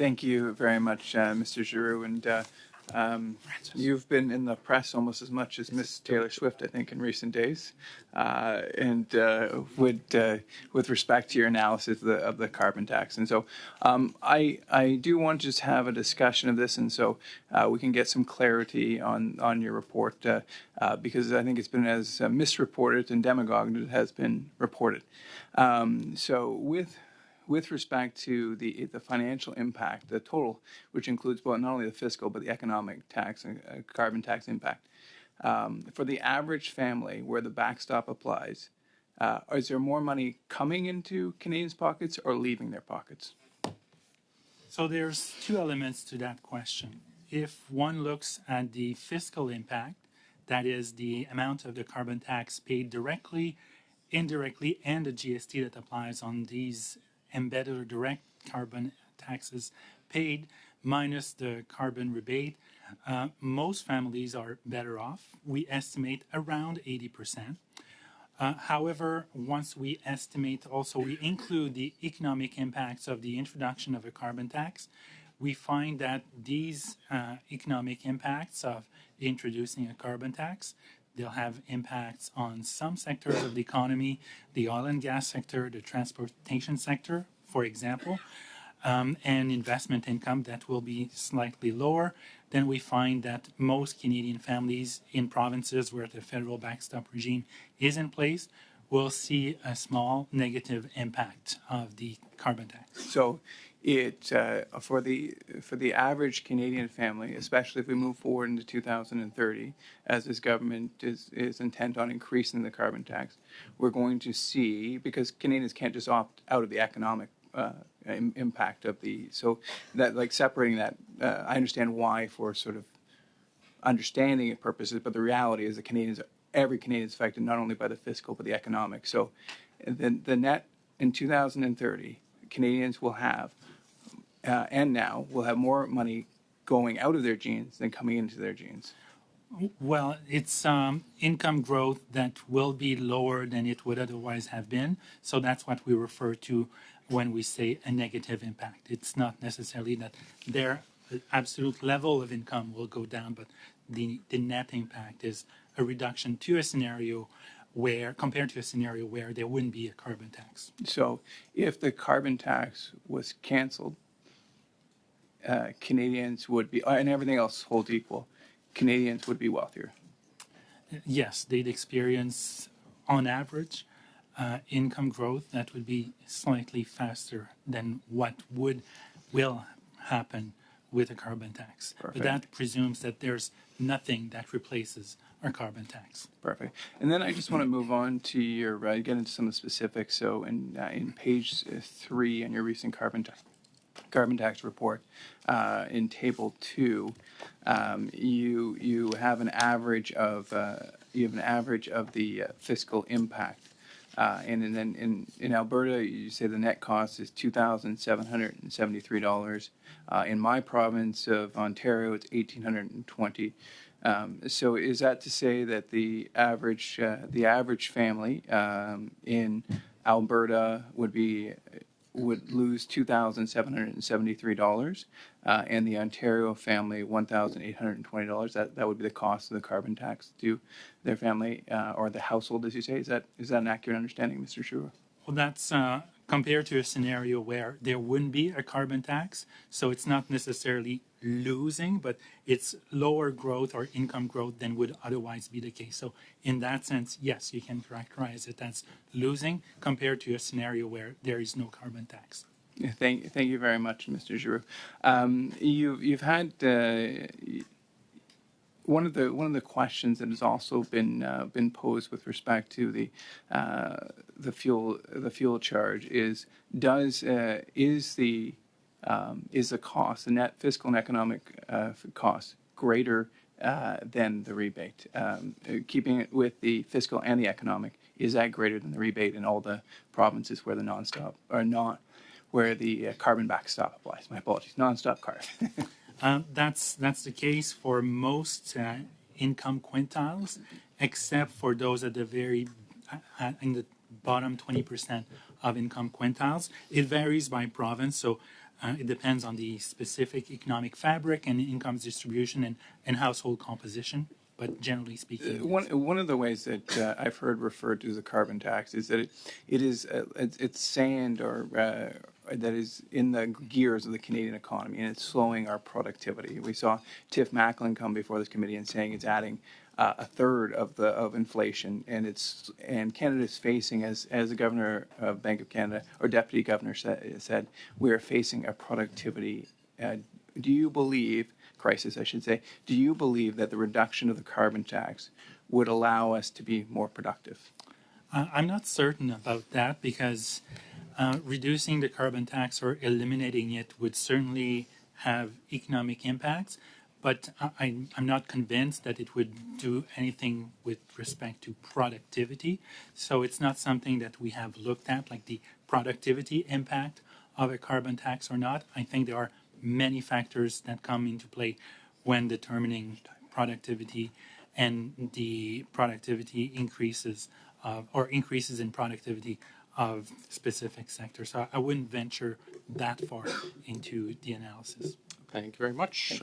Thank you very much, Mr. Giroux. And you've been in the press almost as much as Miss Taylor Swift, I think, in recent days. With respect to your analysis of the carbon tax. And so I do want to just have a discussion of this, and so we can get some clarity on your report, because I think it's been as misreported and demagogued as it has been reported. So with respect to the financial impact, the total, which includes both not only the fiscal but the economic tax and carbon tax impact, for the average family where the backstop applies, is there more money coming into Canadians' pockets or leaving their pockets? So there's two elements to that question. If one looks at the fiscal impact, that is the amount of the carbon tax paid directly, indirectly, and the GST that applies on these embedded or direct carbon taxes paid minus the carbon rebate, most families are better off. We estimate around 80%. However, once we estimate also, we include the economic impacts of the introduction of a carbon tax, we find that these economic impacts of introducing a carbon tax, they'll have impacts on some sectors of the economy, the oil and gas sector, the transportation sector, for example, and investment income that will be slightly lower. Then we find that most Canadian families in provinces where the federal backstop regime is in place will see a small negative impact of the carbon tax. So it for the average Canadian family, especially if we move forward into 2030, as this government is intent on increasing the carbon tax, we're going to see, because Canadians can't just opt out of the economic impact of the, so that, like, separating that, I understand why for sort of understanding purposes, but the reality is that every Canadian is affected not only by the fiscal but the economic. So the net in 2030, Canadians will have, and now will have more money going out of their genes than coming into their genes. Well, it's income growth that will be lower than it would otherwise have been. So that's what we refer to when we say a negative impact. It's not necessarily that their absolute level of income will go down, but the net impact is a reduction to a scenario where, compared to a scenario where there wouldn't be a carbon tax. So if the carbon tax was canceled, Canadians would be, and everything else holds equal, Canadians would be wealthier. Yes, they'd experience, on average, income growth that would be slightly faster than what will happen with a carbon tax. Perfect. But that presumes that there's nothing that replaces our carbon tax. Perfect. And then I just want to move on to your, get into some of the specifics. So in page 3 on your recent carbon tax report, in table 2, you have an average of the fiscal impact, and then in Alberta you say the net cost is $2,773. In my province of Ontario, it's $1,820. So is that to say that the average family in Alberta would lose $2,773, and the Ontario family $1,820. That would be the cost of the carbon tax to their family or the household, as you say. Is that an accurate understanding, Mr. Giroux? Well, that's compared to a scenario where there wouldn't be a carbon tax, so it's not necessarily losing, but it's lower growth or income growth than would otherwise be the case. So in that sense, yes, you can characterize it as losing compared to a scenario where there is no carbon tax. Yeah, thank you very much, Mr. Giroux. You've had one of the questions that has also been posed with respect to the fuel charge is the cost, the net fiscal and economic cost, greater than the rebate? Keeping it with the fiscal and the economic, is that greater than the rebate in all the provinces where where the carbon backstop applies? My apologies, non-stop carbon. That's the case for most income quintiles, except for those at the very in the bottom 20% of income quintiles. It varies by province. So It depends on the specific economic fabric and income distribution and household composition. But generally speaking, One of the ways that I've heard referred to as a carbon tax is that it's sand or that is in the gears of the Canadian economy, and it's slowing our productivity. We saw Tiff Macklin come before this committee and saying it's adding a third of inflation, and Canada is facing, as the governor of Bank of Canada or deputy governor said, we are facing a productivity. Do you believe? Crisis, I should say. Do you believe that the reduction of the carbon tax would allow us to be more productive? I'm not certain about that because reducing the carbon tax or eliminating it would certainly have economic impacts, but I'm not convinced that it would do anything with respect to productivity. So it's not something that we have looked at, like the productivity impact of a carbon tax or not. I think there are many factors that come into play when determining productivity, and the productivity increases or increases in productivity of specific sectors. So I wouldn't venture that far into the analysis. Thank you very much.